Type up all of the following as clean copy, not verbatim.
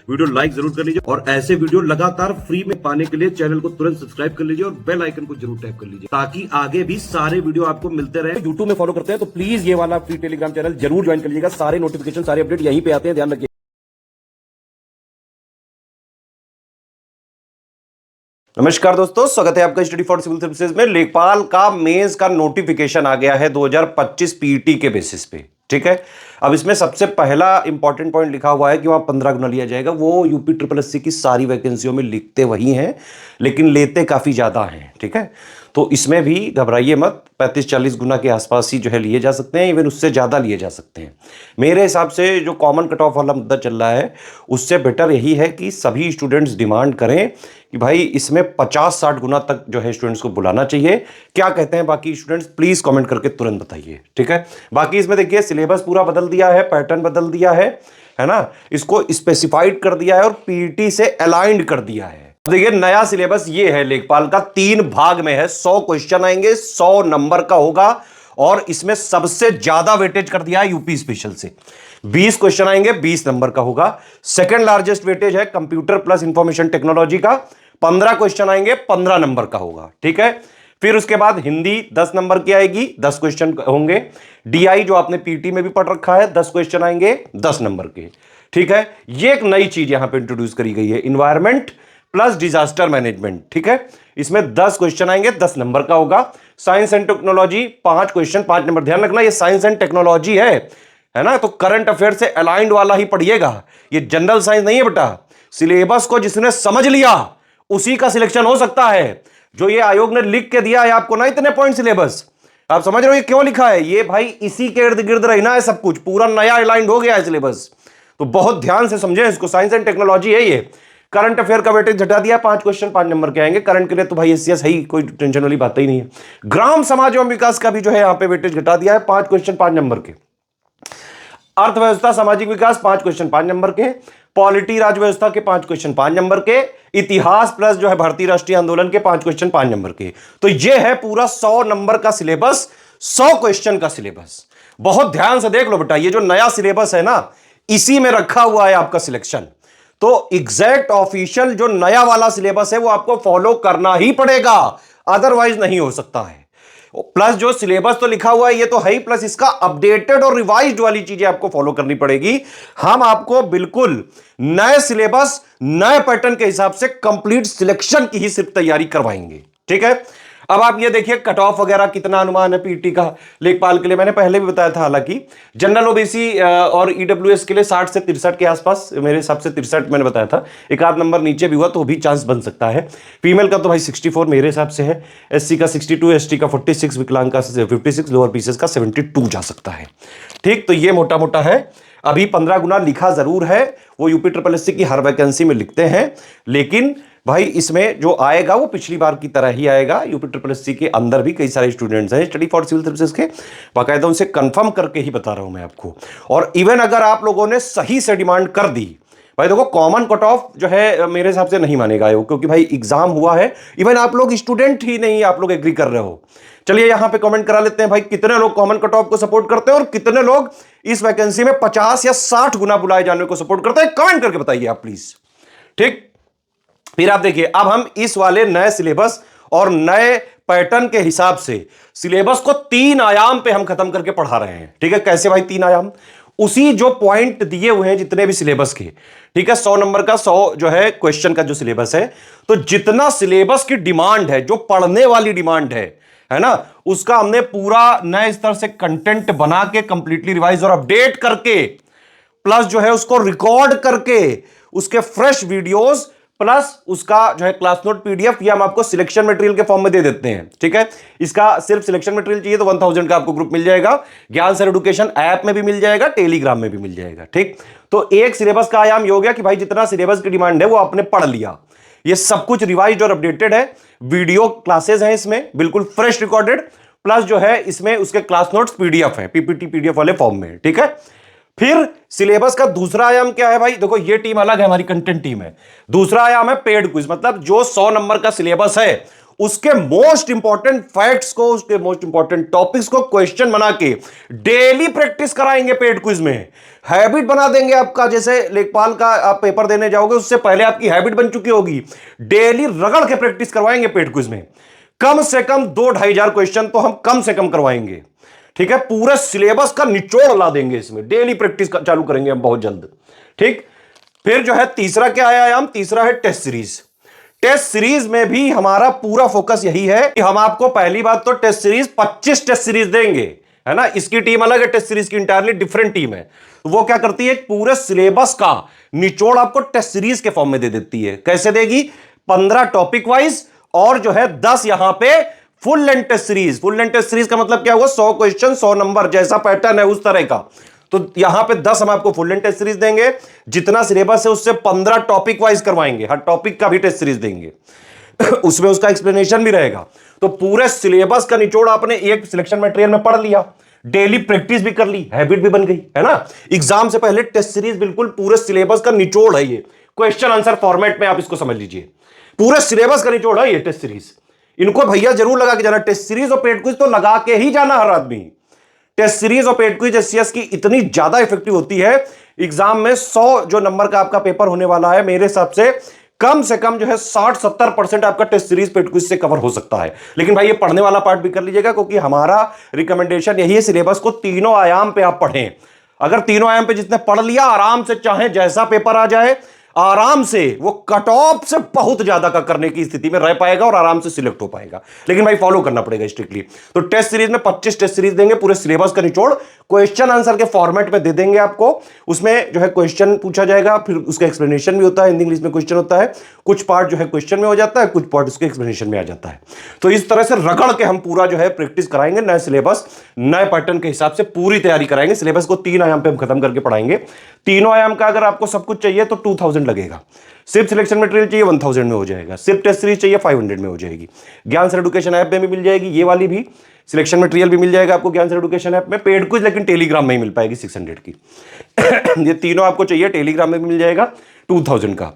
Video like जरूर कर लीजिए और ऐसे वीडियो लगातार फ्री में पाने के लिए चैनल को तुरंत सब्सक्राइब कर लीजिए और बेल आइकन को जरूर टैप कर लीजिए ताकि आगे भी सारे वीडियो आपको मिलते रहे। यूट्यूब में फॉलो करते हैं तो प्लीज ये वाला फ्री टेलीग्राम चैनल जरूर ज्वाइन कर लीजिएगा। सारे नोटिफिकेशन सारे अपडेट यहीं पे आते हैं, ध्यान रखिए। नमस्कार दोस्तों, स्वागत है आपका स्टडी फॉर सिविल सर्विसेज में। लेखपाल का मेंस का नोटिफिकेशन आ गया है 2025 पीटी के बेसिस पे, ठीक है। अब इसमें सबसे पहला इंपॉर्टेंट पॉइंट लिखा हुआ है कि वहां 15 गुना लिया जाएगा। वो यूपी ट्रिपल एससी की सारी वैकेंसियों में लिखते वही हैं, लेकिन लेते काफी ज्यादा हैं, ठीक है। तो इसमें भी घबराइए मत, 35-40 गुना के आसपास ही जो है लिए जा सकते हैं, इवन उससे ज़्यादा लिए जा सकते हैं। मेरे हिसाब से जो कॉमन कट ऑफ वाला मुद्दा चल रहा है उससे बेटर यही है कि सभी स्टूडेंट्स डिमांड करें कि भाई इसमें 50-60 गुना तक जो है स्टूडेंट्स को बुलाना चाहिए। क्या कहते हैं बाकी स्टूडेंट्स, प्लीज़ कमेंट करके तुरंत बताइए, ठीक है। बाकी इसमें देखिए सिलेबस पूरा बदल दिया है, पैटर्न बदल दिया है ना, इसको स्पेसिफाइड कर दिया है और पीटी से अलाइंड कर दिया है। देखिए नया सिलेबस ये है लेखपाल का, 3 भाग में है, 100 क्वेश्चन आएंगे, 100 नंबर का होगा और इसमें सबसे ज्यादा वेटेज कर दिया है यूपी स्पेशल से। 20 क्वेश्चन आएंगे, 20 नंबर का होगा। सेकंड लार्जेस्ट वेटेज है कंप्यूटर प्लस इंफॉर्मेशन टेक्नोलॉजी का, 15 क्वेश्चन आएंगे, 15 नंबर का होगा, ठीक है। फिर उसके बाद हिंदी 10 नंबर की आएगी, 10 क्वेश्चन होंगे। डीआई जो आपने पीटी में भी पढ़ रखा है, 10 क्वेश्चन आएंगे, 10 नंबर के, ठीक है। ये एक नई चीज यहां पे इंट्रोड्यूस करी गई है, इन्वायरमेंट प्लस डिजास्टर मैनेजमेंट, ठीक है। इसमें 10 क्वेश्चन आएंगे, 10 नंबर का होगा। Science and technology 5 question, 5 number. ध्यान रखना ये साइंस एंड टेक्नोलॉजी है ना, तो करंट अफेयर से अलाइंड वाला ही पढ़िएगा, ये जनरल साइंस नहीं है बेटा। सिलेबस को जिसने समझ लिया उसी का सिलेक्शन हो सकता है। जो ये आयोग ने लिख के दिया है आपको ना, इतने पॉइंट सिलेबस, आप समझ रहे हो ये क्यों लिखा है? ये भाई इसी के इर्द गिर्द रहना है सब कुछ, पूरा नया अलाइंड हो गया है सिलेबस, तो बहुत ध्यान से समझे इसको। साइंस एंड टेक्नोलॉजी है ये। करंट अफेयर का वेटेज घटा दिया, 5 क्वेश्चन 5 नंबर के आएंगे। करंट के लिए तो भाई एससीएस है ही, कोई टेंशन वाली बात ही नहीं है। ग्राम समाज एवं विकास का भी जो है यहां पे वेटेज घटा दिया है, 5 क्वेश्चन 5 नंबर के। अर्थव्यवस्था सामाजिक विकास 5 क्वेश्चन 5 नंबर के। पॉलिटी राजव्यवस्था के 5 क्वेश्चन 5 नंबर के। इतिहास प्लस जो है भारतीय राष्ट्रीय आंदोलन के 5 क्वेश्चन 5 नंबर के। तो ये है पूरा 100 नंबर का सिलेबस, 100 क्वेश्चन का सिलेबस। बहुत ध्यान से देख लो बेटा, ये जो नया सिलेबस है ना, इसी में रखा हुआ है आपका सिलेक्शन। तो एग्जैक्ट ऑफिशियल जो नया वाला सिलेबस है वो आपको फॉलो करना ही पड़ेगा, अदरवाइज नहीं हो सकता है। प्लस जो सिलेबस तो लिखा हुआ है ये तो है ही, प्लस इसका अपडेटेड और रिवाइज्ड वाली चीजें आपको फॉलो करनी पड़ेगी। हम आपको बिल्कुल नए सिलेबस नए पैटर्न के हिसाब से कंप्लीट सिलेक्शन की ही सिर्फ तैयारी करवाएंगे, ठीक है। अब आप ये देखिए कट ऑफ वगैरह कितना अनुमान है पीटी का लेखपाल के लिए, मैंने पहले भी बताया था। हालांकि जनरल ओबीसी और ईडब्ल्यूएस के लिए 60 से 63 के आसपास, मेरे हिसाब से 63 मैंने बताया था। एक आध नंबर नीचे भी हुआ तो भी चांस बन सकता है। फीमेल का तो भाई 64 मेरे हिसाब से है, एससी का 62, एसटी का 46, विकलांग का 56, लोअर पीसेस का 72 जा सकता है, ठीक। तो ये मोटा मोटा है। अभी 15 गुना लिखा जरूर है, वो यूपी ट्रिपल एससी की हर वैकेंसी में लिखते हैं, लेकिन भाई इसमें जो आएगा वो पिछली बार की तरह ही आएगा। यूपी ट्रिपल एससी के अंदर भी कई सारे स्टूडेंट्स हैं स्टडी फॉर सिविल सर्विसेज के, बाकायदा उनसे कंफर्म करके ही बता रहा हूं मैं आपको। और इवन अगर आप लोगों ने सही से डिमांड कर दी, भाई देखो कॉमन कट ऑफ जो है मेरे हिसाब से नहीं मानेगा आयोग, क्योंकि भाई एग्जाम हुआ है। इवन आप लोग स्टूडेंट ही नहीं, आप लोग एग्री कर रहे हो। चलिए यहां पे कमेंट करा लेते हैं भाई, कितने लोग कॉमन कट ऑफ को सपोर्ट करते हैं और कितने लोग इस वैकेंसी में 50 या 60 गुना बुलाए जाने को सपोर्ट करते हैं, कमेंट करके बताइए आप प्लीज, ठीक। फिर आप देखिए, अब हम इस वाले नए सिलेबस और नए पैटर्न के हिसाब से सिलेबस को 3 आयाम पे हम खत्म करके पढ़ा रहे हैं, ठीक है। कैसे भाई 3 आयाम? उसी जो पॉइंट दिए हुए हैं जितने भी सिलेबस के, ठीक है। 100 नंबर का 100 जो है क्वेश्चन का जो सिलेबस है, तो जितना सिलेबस की डिमांड है, जो पढ़ने वाली डिमांड है ना, उसका हमने पूरा नए स्तर से कंटेंट बना के कंप्लीटली रिवाइज और अपडेट करके, प्लस जो है उसको रिकॉर्ड करके उसके फ्रेश वीडियोस प्लस उसका जो है क्लास नोट पीडीएफ, ये हम आपको सिलेक्शन मटेरियल के फॉर्म में दे देते हैं, ठीक है। इसका सिर्फ सिलेक्शन मटेरियल चाहिए तो 1000 का आपको ग्रुप मिल जाएगा, ज्ञान सर एजुकेशन ऐप में भी मिल जाएगा, टेलीग्राम में भी मिल जाएगा, ठीक। तो एक सिलेबस का आयाम ये हो गया कि भाई जितना सिलेबस की डिमांड है वो आपने पढ़ लिया। ये सब कुछ रिवाइज्ड और अपडेटेड है, वीडियो क्लासेस हैं इसमें बिल्कुल फ्रेश रिकॉर्डेड, प्लस जो है इसमें उसके क्लास नोट्स पीडीएफ है, पीपीटी पीडीएफ वाले फॉर्म में, ठीक है। फिर सिलेबस का दूसरा आयाम क्या है भाई? देखो ये टीम अलग है, हमारी कंटेंट टीम है। दूसरा आयाम है पेड क्विज, मतलब जो 100 नंबर का सिलेबस है उसके मोस्ट इंपॉर्टेंट फैक्ट्स को, उसके मोस्ट इंपॉर्टेंट टॉपिक्स को क्वेश्चन बना के डेली प्रैक्टिस कराएंगे पेड क्विज में। हैबिट बना देंगे आपका, जैसे लेखपाल का आप पेपर देने जाओगे उससे पहले आपकी हैबिट बन चुकी होगी, डेली रगड़ के प्रैक्टिस करवाएंगे पेड क्विज में। कम से कम 2-2,500 क्वेश्चन तो हम कम से कम करवाएंगे, ठीक है। पूरे सिलेबस का निचोड़ ला देंगे इसमें, डेली प्रैक्टिस चालू करेंगे हम बहुत जल्द, ठीक। फिर जो है तीसरा क्या है आयाम, तीसरा है टेस्ट सीरीज। टेस्ट सीरीज में भी हमारा पूरा फोकस यही है कि हम आपको पहली बात तो टेस्ट सीरीज 25 टेस्ट सीरीज देंगे, है ना। इसकी टीम अलग है, टेस्ट सीरीज की इंटायरली डिफरेंट टीम है। वो क्या करती है, पूरे सिलेबस का निचोड़ आपको टेस्ट सीरीज के फॉर्म में दे देती है। कैसे देगी, 15 टॉपिक वाइज और जो है 10 यहां पे full length test series. Full length test series का मतलब क्या हुआ, 100 क्वेश्चन 100 नंबर, जैसा पैटर्न है उस तरह का। तो यहां पे 10 हम आपको फुल लेंथ टेस्ट सीरीज देंगे, जितना सिलेबस है उससे 15 टॉपिक वाइज करवाएंगे, हर टॉपिक का भी टेस्ट सीरीज देंगे उसमें उसका एक्सप्लेनेशन भी रहेगा। तो पूरे सिलेबस का निचोड़ आपने एक सिलेक्शन मटेरियल में पढ़ लिया, डेली प्रैक्टिस भी कर ली, हैबिट भी बन गई, है ना। एग्जाम से पहले टेस्ट सीरीज बिल्कुल पूरे सिलेबस का निचोड़ है, ये क्वेश्चन आंसर फॉर्मेट में आप इसको समझ लीजिए, पूरे सिलेबस का निचोड़ है ये टेस्ट सीरीज। इनको भैया जरूर लगा के जाना, टेस्ट सीरीज और पेड क्विज तो लगा के ही जाना हर आदमी। टेस्ट सीरीज और पेड क्विज एससीएस की इतनी ज्यादा इफेक्टिव होती है, एग्जाम में 100 जो नंबर का आपका पेपर होने वाला है, मेरे हिसाब से कम जो है 60-70% आपका टेस्ट सीरीज पेड क्विज से कवर हो सकता है। लेकिन भाई ये पढ़ने वाला पार्ट भी कर लीजिएगा, क्योंकि हमारा रिकमेंडेशन यही है, सिलेबस को तीनों आयाम पे आप पढ़ें। अगर तीनों आयाम पे जिसने पढ़ लिया, आराम से चाहे जैसा पेपर आ जाए, आराम से वो कट ऑफ से बहुत ज्यादा का करने की स्थिति में रह पाएगा और आराम से सिलेक्ट हो पाएगा। लेकिन भाई फॉलो करना पड़ेगा स्ट्रिक्टली। तो टेस्ट सीरीज में 25 टेस्ट सीरीज देंगे, पूरे सिलेबस का निचोड़ क्वेश्चन आंसर के फॉर्मेट में दे देंगे आपको। उसमें जो है क्वेश्चन पूछा जाएगा, फिर उसका एक्सप्लेनेशन भी होता है, हिंदी इंग्लिश में क्वेश्चन होता है, कुछ पार्ट जो है क्वेश्चन में हो जाता है, कुछ पार्ट उसके एक्सप्लेनेशन में आ जाता है। तो इस तरह से रगड़ के हम पूरा जो है प्रैक्टिस कराएंगे, नए सिलेबस नए पैटर्न के हिसाब से पूरी तैयारी कराएंगे। सिलेबस को 3 आयाम पे हम खत्म करके पढ़ाएंगे। तीनों आयाम का अगर आपको सब कुछ चाहिए तो 2000 लगेगा। सिर्फ सिलेक्शन मटेरियल चाहिए 1000 में हो जाएगा। सिर्फ टेस्ट सीरीज चाहिए 500 में हो जाएगी। ज्ञान सर एडुकेशन ऐप में भी मिल जाएगी, ये वाली भी सिलेक्शन मटेरियल भी मिल जाएगा आपको ज्ञान सर एडुकेशन ऐप में। पेड कुछ लेकिन टेलीग्राम में ही मिल पाएगी 600 की ये तीनों आपको चाहिए, टेलीग्राम में भी मिल जाएगा 2000 का।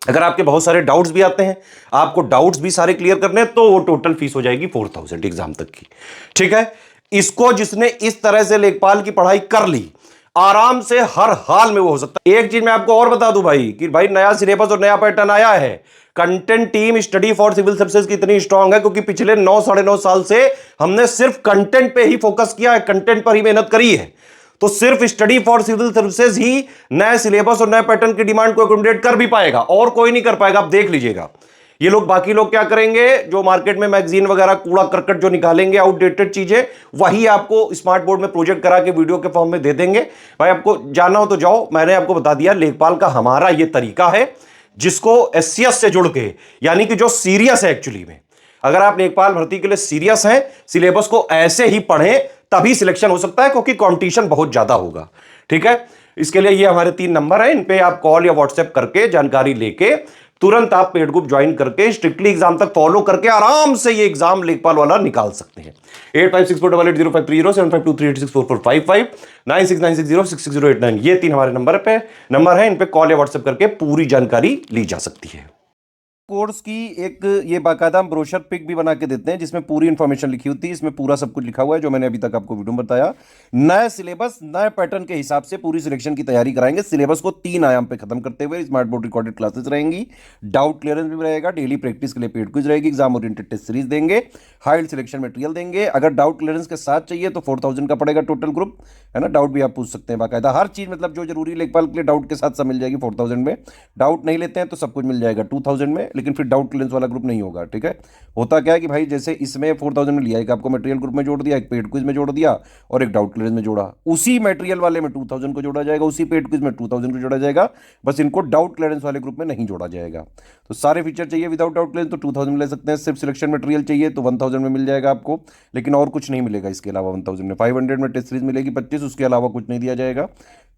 अगर आपके बहुत सारे डाउट्स भी आते हैं, आपको डाउट्स भी सारे क्लियर करने हैं, तो वो टोटल फीस हो जाएगी 4000 एग्जाम तक की, ठीक है। इसको जिसने इस तरह से लेखपाल की पढ़ाई कर ली, आराम से हर हाल में वो हो सकता है। एक चीज मैं आपको और बता दूं भाई, कि भाई नया सिलेबस और नया पैटर्न आया है। Content team study for civil services की इतनी स्ट्रांग है, क्योंकि पिछले 9-9.5 साल से हमने सिर्फ कंटेंट पे ही फोकस किया है, कंटेंट पर ही मेहनत करी है। तो सिर्फ स्टडी फॉर सिविल सर्विसेज ही नए सिलेबस और नए पैटर्न की डिमांड को अकोमोडेट कर भी पाएगा, और कोई नहीं कर पाएगा। आप देख लीजिएगा, ये लोग बाकी लोग क्या करेंगे, जो मार्केट में मैगजीन वगैरह कूड़ा करकट जो निकालेंगे, आउटडेटेड चीजें, वही आपको स्मार्ट बोर्ड में प्रोजेक्ट करा के वीडियो के फॉर्म में दे देंगे। भाई आपको जाना हो तो जाओ, मैंने आपको बता दिया लेखपाल का हमारा ये तरीका है, जिसको एससीएस से जुड़ के, यानी कि जो सीरियस है एक्चुअली में, अगर आप लेखपाल भर्ती के लिए सीरियस हैं, सिलेबस को ऐसे ही पढ़ें तभी सिलेक्शन हो सकता है, क्योंकि कंपटीशन बहुत ज्यादा होगा, ठीक है। इसके लिए ये हमारे 3 नंबर हैं, इन पे आप कॉल या व्हाट्सएप करके जानकारी लेके तुरंत आप पेड ग्रुप ज्वाइन करके स्ट्रिक्टली एग्जाम तक फॉलो करके आराम से ये एग्जाम लेखपाल वाला निकाल सकते हैं। 8564880530 7523864455 9696066089 ये 3 हमारे नंबर है, इन पे कॉल या व्हाट्सएप करके पूरी जानकारी ली जा सकती है। कोर्स की एक ये बाकायदा हम ब्रोशर पिक भी बना के देते हैं, जिसमें पूरी इंफॉर्मेशन लिखी होती है। इसमें पूरा सब कुछ लिखा हुआ है जो मैंने अभी तक आपको वीडियो में बताया। नए सिलेबस नए पैटर्न के हिसाब से पूरी सिलेक्शन की तैयारी कराएंगे। सिलेबस को 3 आयाम पे खत्म करते हुए स्मार्ट बोर्ड रिकॉर्डेड क्लासेस रहेंगी, डाउट क्लियरेंस भी रहेगा, डेली प्रैक्टिस के लिए पेड क्विज रहेगी, एग्जाम ओरिएंटेड टेस्ट सीरीज देंगे, हाई सिलेक्शन मटेरियल देंगे। अगर डाउट क्लियरेंस के साथ चाहिए तो 4000 का पड़ेगा टोटल ग्रुप, है ना। डाउट भी आप पूछ सकते हैं बाकायदा, हर चीज मतलब जो जरूरी लेखपाल के लिए डाउट के साथ सब मिल जाएगी 4000 में। डाउट नहीं लेते हैं तो सब कुछ मिल जाएगा 2000 में, लेकिन फिर डाउट क्लियरेंस वाला ग्रुप नहीं होगा, ठीक है। होता क्या है कि भाई जैसे इसमें 4000 में लिया, एक आपको मटेरियल ग्रुप में जोड़ दिया, एक पेड क्विज में जोड़ दिया और एक डाउट क्लियरेंस में जोड़ा, उसी मटेरियल वाले में 2000 को जोड़ा जाएगा, उसी पेड क्विज में 2000 को जोड़ा जाएगा, बस इनको डाउट क्लियरेंस वाले ग्रुप में नहीं जोड़ा जाएगा। तो सारे फीचर चाहिए विदाउट डाउट क्लियरेंस तो 2000 में ले सकते हैं। सिर्फ सिलेक्शन मटेरियल चाहिए तो 1000 में मिल जाएगा आपको, लेकिन और कुछ नहीं मिलेगा इसके अलावा 1000 में। 500 में टेस्ट सीरीज मिलेगी 25, उसके अलावा कुछ नहीं दिया जाएगा।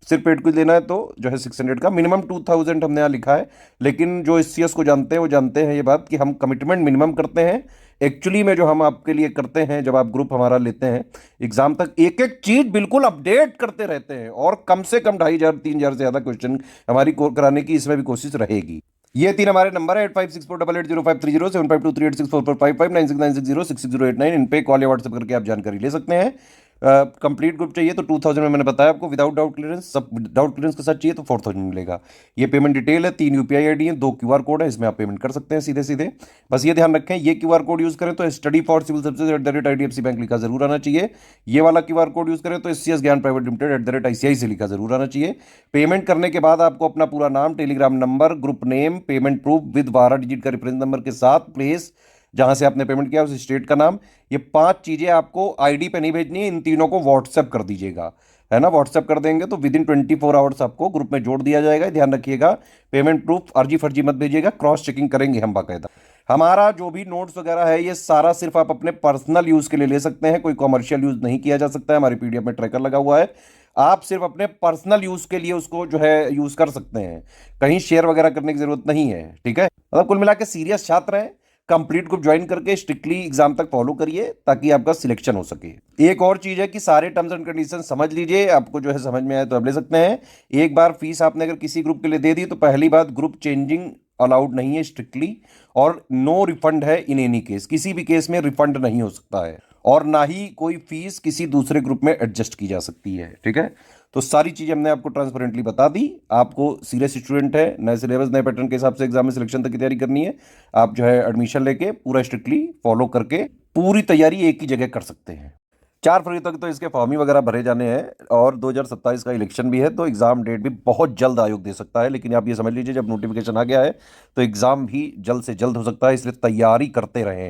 सिर्फ पेड क्विज लेना है तो जो है 600 का, मिनिमम 2000 हमने यहाँ लिखा है। लेकिन जो एससीएस को जानते हैं वो जानते हैं ये बात कि हम कमिटमेंट मिनिमम करते हैं। एक्चुअली में जो हम आपके लिए करते हैं, जब आप ग्रुप हमारा लेते हैं, एग्जाम तक एक एक चीज बिल्कुल अपडेट करते रहते हैं, और कम से कम 2500-3000 से ज़्यादा क्वेश्चन हमारी कराने की इसमें भी कोशिश रहेगी। ये तीन हमारे नंबर है 8564880530 7523864455 9696066089। इन पे कॉल या व्हाट्सएप करके आप जानकारी ले सकते हैं। कंप्लीट ग्रुप चाहिए तो 2000 में मैंने बताया आपको, विदाउट डाउट क्लियरेंस, सब डाउट क्लियरेंस के साथ चाहिए तो 4000 मिलेगा। ये पेमेंट डिटेल है, 3 यूपीआई आईडी है, 2 क्यूआर कोड है, इसमें आप पेमेंट कर सकते हैं सीधे सीधे। बस ये ध्यान रखें, ये क्यूआर कोड यूज करें तो study for civil services @IDFC bank लिखा जरूर आना चाहिए। ये वाला क्यूआर कोड यूज करें तो SCS ज्ञान प्राइवेट लिमिटेड @ICI से लिखा जरूर आना चाहिए। पेमेंट करने के बाद आपको अपना पूरा नाम, Telegram number, group name, payment proof with 12 digit का रेफरेंस नंबर के साथ, प्लेस जहां से आपने पेमेंट किया उस स्टेट का नाम, ये 5 चीजें आपको आईडी पे नहीं भेजनी है, इन तीनों को व्हाट्सएप कर दीजिएगा, है ना। व्हाट्सएप कर देंगे तो विद इन 24 आवर्स आपको ग्रुप में जोड़ दिया जाएगा। ध्यान रखिएगा, पेमेंट प्रूफ अर्जी फर्जी मत भेजिएगा, क्रॉस चेकिंग करेंगे हम बाकायदा। हमारा जो भी नोट्स वगैरह है ये सारा सिर्फ आप अपने पर्सनल यूज के लिए ले सकते हैं, कोई कॉमर्शियल यूज नहीं किया जा सकता है। हमारी पीडीएफ में ट्रैकर लगा हुआ है, आप सिर्फ अपने पर्सनल यूज के लिए उसको जो है यूज कर सकते हैं, कहीं शेयर वगैरह करने की जरूरत नहीं है, ठीक है। मतलब कुल मिला के सीरियस छात्र हैं, कंप्लीट ग्रुप ज्वाइन करके स्ट्रिक्टली एग्जाम तक फॉलो करिए ताकि आपका सिलेक्शन हो सके। एक और चीज है कि सारे टर्म्स एंड कंडीशन समझ लीजिए, आपको जो है समझ में आए तो आप ले सकते हैं। एक बार फीस आपने अगर किसी ग्रुप के लिए दे दी तो पहली बात, ग्रुप चेंजिंग अलाउड नहीं है स्ट्रिक्टली, और नो रिफंड है इन एनी केस, किसी भी केस में रिफंड नहीं हो सकता है, और ना ही कोई फीस किसी दूसरे ग्रुप में एडजस्ट की जा सकती है, ठीक है। तो सारी चीजें हमने आपको ट्रांसपेरेंटली बता दी। आपको सीरियस स्टूडेंट है, नए सिलेबस नए पैटर्न के हिसाब से एग्जाम में सिलेक्शन तक की तैयारी करनी है, आप जो है एडमिशन लेके पूरा स्ट्रिक्टली फॉलो करके पूरी तैयारी एक ही जगह कर सकते हैं। 4 फरवरी तक तो इसके फॉर्म ही वगैरह भरे जाने हैं, और 2027 का इलेक्शन भी है, तो एग्जाम डेट भी बहुत जल्द आयोग दे सकता है। लेकिन आप ये समझ लीजिए, जब नोटिफिकेशन आ गया है तो एग्जाम भी जल्द से जल्द हो सकता है, इसलिए तैयारी करते रहें।